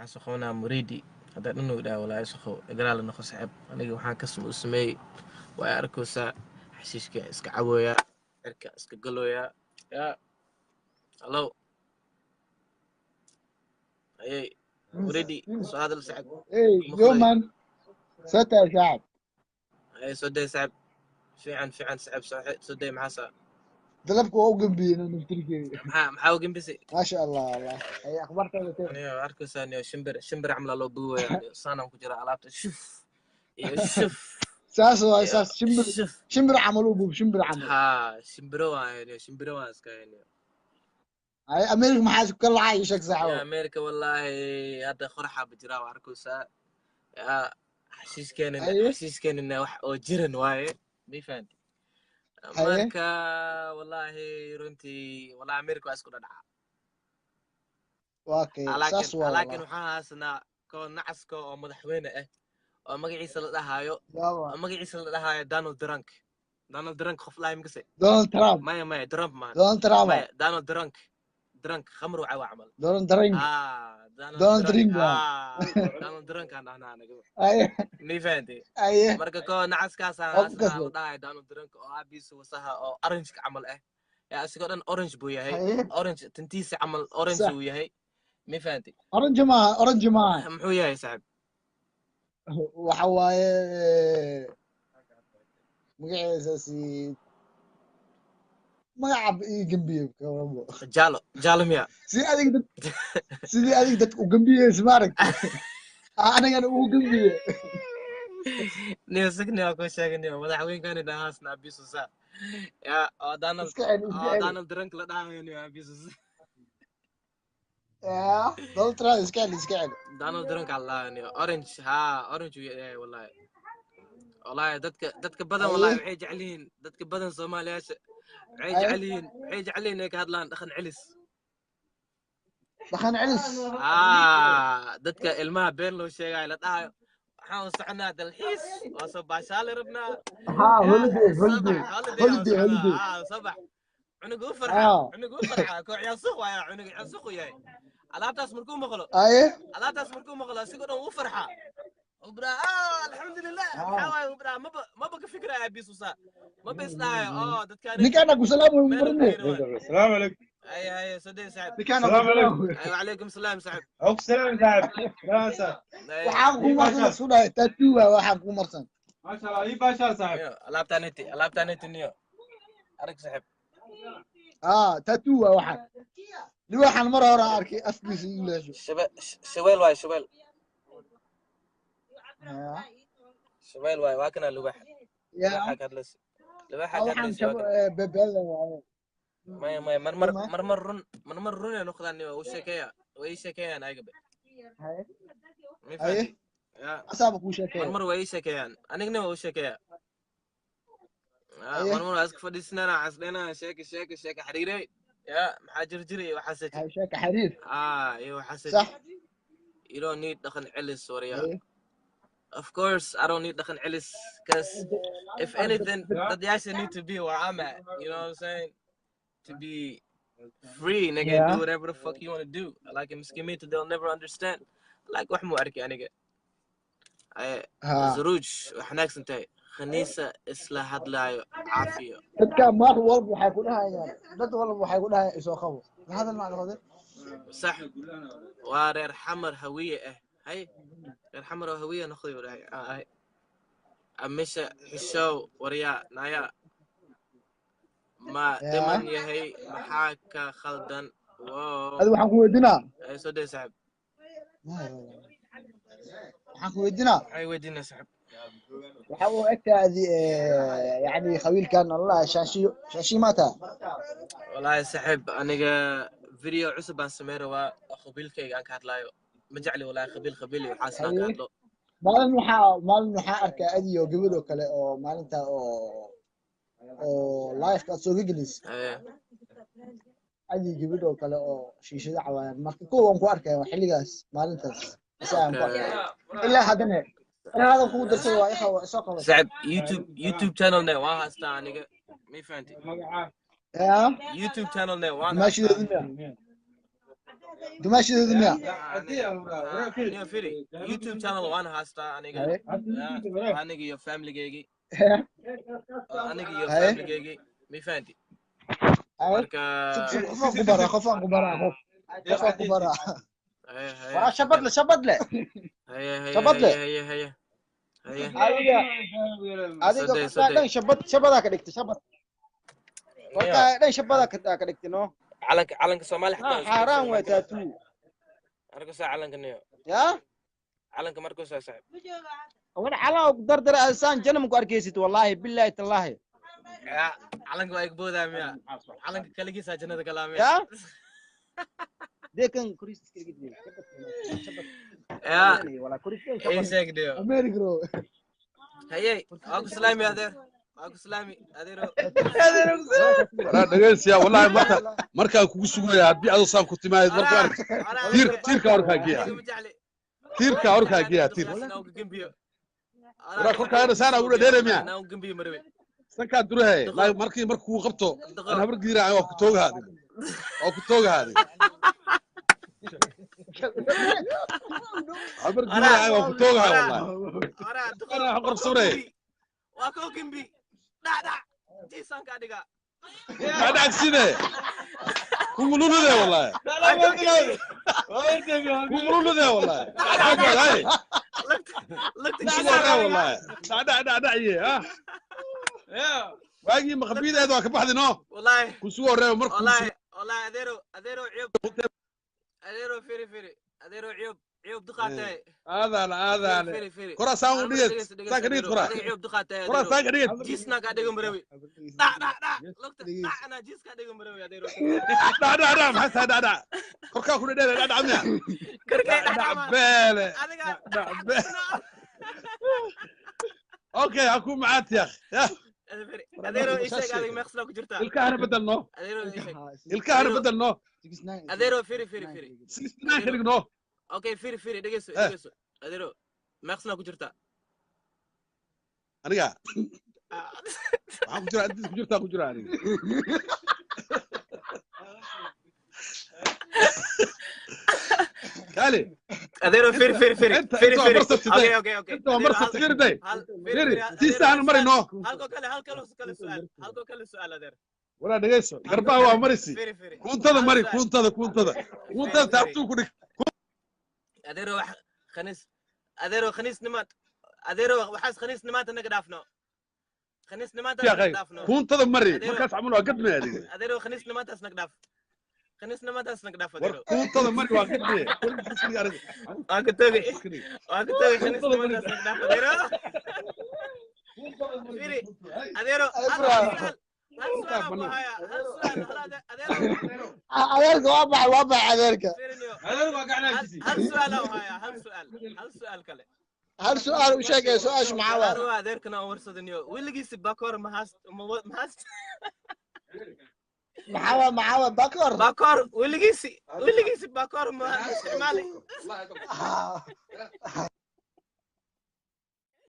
سخونة مريدي هذا إنه ده ولا سخو إقرأ لنا خصعب أنا وحنا كسم اسمي وأركوسا حشيش كإسك عويا إركا إسك قلويا يا هلو أي مريدي سؤال هذا السعب Hey, yo مخري man, ستة شعب. أي سودي سعب في عن سعب سودي محاسا دلبك وأوقن بي أنا نفترك. محاوقين بسي ما شاء الله والله. هي أخبارك ولا أنا أركوسا أنا شمبر عمل له بوه يعني صانع كجرا علابته شوف يا شوف ساس يا وأساس شوف شمبر عملوا بو شمبر عمل. ها شمبروا يعني شمبروا اسكا يعني هاي أمريكا ما حاسب كل عايشك يا ساعة. امريكا والله هذا خرحه بجرا واركوسا يا هاي حشيش كان انه wax oo jiran waaye ma fahanti هاي marka wallahi runtii wallahi america waa isku dhadhaca واقع laakiin ساس والله. waxaan haasnaa koo nacaska oo madaxweyne ah oo magaciisa la dhahayo Donald Trump qof lahayn makase دونالد ترامب. maya Trump man دونالد ترامب. maya Donald Trump khamr waa camal دونالد درينج. Donald دونالد Trump درينج. Donald Trump kan dhahnaa anaga هاي ma fahanti هاي marka koo nacaskaasaan haasnaa la dhahay Donald Trump oo aabiisa wasaha oo orange camal ah yaa asigoo dhan orange buu yahay هاي orange tintiisa camal orange صح. uu yahay ma fahanti أورنج ما أورنج ما. muxuu yahay saaxib وحواي مقعد magaca ii gambiye jaalo miya sidii adig dadka u gambiyeysa maaragtay anigana uu gambiye niyo signi waa kuu sheeganayo madaxweynkani dhahaasna abisusa ya oo Donald Trump la dhahayo niyo abisusa Donald Trump iska celi Donald Trump Allah niyo orange uu yahay wallahi dadka badan wallahi waxay jeceliin dadka badan Soomaaliyaasha waxay jeceliin inay ka hadlaan dhaqan celis dadka ilmaha been loo sheegayo la dhahayo waxaan u soconaa dalxiis waa soo baashaali rabnaa holiday sabax cunuga u farxa koo ciyaar suuq waaya cunuga ciyaar suuq yahay alaabtaas markuu maqlo asigoo dhan u farxa وبرا الحمد لله حاول وبرا ما بقى فكره يا بيسوسا ما بيسلاي دكان نكان ابو سلام السلام عليكم اي سدي سعد السلام عليكم ايوه عليكم السلام سعد عليكم السلام سعد waxaan ku marsan suuday tatuwa waxaan ku marsan ما شاء الله اي باشا صاحب alaabtaaneti niyo arag saaxib tatuwa waxaan ni waxaan mar hore arkay afkiisa ilaasho shaweel waay shaweel واي واكنا لباح لباح كدلس ما مرمر رن نخلاني وشكيا انا قبل ايه اصابك وشكيا مرمر وشكيا انا قلنا وشكيا مرمر اسك فديسنا عسلنا شيك حريري يا محاجر جري وحسيت شيك حرير ايوه حسيت صح you don't need دخل علس وريا Of course, I don't need the Ellis because if anything, that the actually need to be where I'm at. You know what I'm saying? To be free, nigga, do whatever the fuck you want to do. Like I'm skimming to they'll never understand. Like what more arki nigga? Zaruj, وحناك سنتي خنيسة إصلاح هدلاي عافية. تذكر ما هو والله حيقولها يعني. ده والله حيقولها إيش أخوه. هذا المعنى هذا. صح. وارير حمر هوية هاي. الحمر وهوية نخذي ولا هاي أمشى حشو وريا نايا ما دمن يهي محاكا خلدن واو هذا وحنكون ودنا أي سودي سحب وحنكون ودنا أي ودينا سحب وحاول هذه يعني خويل كان الله شاشي متى والله سحب أنا فيديو عصب عن سمير وأخبيل كي عن كاتلايو مجعلي ولا خبيل وحاسنا كاتلو maalin waxaa arkaa adiyo gabadh oo kale oo maalinta oo live ka soo gelis adi gabadh oo kale oo shiishada cawaan marka kuwan ku arkay xilligaas maalintaas isaan ku arkay ilaa hadana hada ku darsay waa soo qabay sacib YouTube channel ne waa haasta aniga ma fahanti ya YouTube channel ne waa maashi دماشي دميا نيو فيري يوتيوب channel وانا هاستا انيغا انيغا يو فاميلي جيجي انيغا يو فاميلي جيجي مي فانتي marka خفان قبرة خفان قبرة خفان قبرة شبط له هيا شبط له هيا هذه قصة شبط هذاك دكتي شبط وكا شبط هذاك دكتي نو علنك Soomaali xataa حرام وتاتو arkasaa calanka niyo يا calanka markuusaa saaxib وانا على دردر انسان جنم كاركيسيت والله بالله تالله calanka waa igboodaa miya calanka kaligiisaa jannada galaamay يا ديكن كريستيس كده يا ولا كريستيس ايه ساكديو امريكا هيي اكو سلامي هذير اكو سلامي هذيرو أنا دقيسيا والله مركا kugu sugaya hadii aad saan ku timaad marka tiirka orka giya tiirka orka giya tiir wara korka ana sana ugu dheeremiya انا وجنبي مربي sanka durahay markuu qabto aan habar giiraayo oo ku toogaadi habar giiraayo oo ku toogahay wallahi ana qorf suuray waa ko gimbi dhacda jiisan ka dhiga dhacda side kumulude wallahi kumulude wallahi hay dhacda wallahi dhacda ha واجي مخبيد هذا كبحد نو والله كسوه ريو مركو والله اديرو عيوب اديرو فيري اديرو عيوب دقاتي هذا كرة ساون ديت ساكنيت كرة عيوب دقاتي كرة ساكنيت جيسنا قاعد يقوم بروي دا لقط انا جيس قاعد يقوم بروي اديرو دا محس دا كركا كل ده دا عميا كركا بله اوكي اكون معاك يا اخي اديرو ايش قاعد يمخسلو كجرتا الكهرباء بدلنو اديرو ايش الكهرباء بدلنو اديرو فيري سيستنا كدغنو اوكي فيري دغيسو اديرو مخسلو كجرتا aniga waxaan ku jira aniga كالي اديرو فيري اوكي انت مرصت غير داي فيري تيسان مرينو هلكو كله سؤال ادير ولا دغيسو غربا waa marisi kuntada mari kuntada taabtu ku dhig اديرو خنيس نمات اديرو waxaas خنيس نمات naga dhaafno خنيس نمات naga dhaafno kuntada mari markaas camul waa gadmay adiga اديرو خنيس نمات naga dhaaf خنيس نمات naga dhaaf اديرو kuntada mari waa gadmay واك توغي خنيس نمات naga dhaaf اديرو فيري اديرو أديرك وابع أديرك هل سؤال كله هل سؤال وشاكي سؤال معاه أنا أديرك أنا ورصدنيو واللي باكور محاست معاه باكور واللي باكور ما استعمالي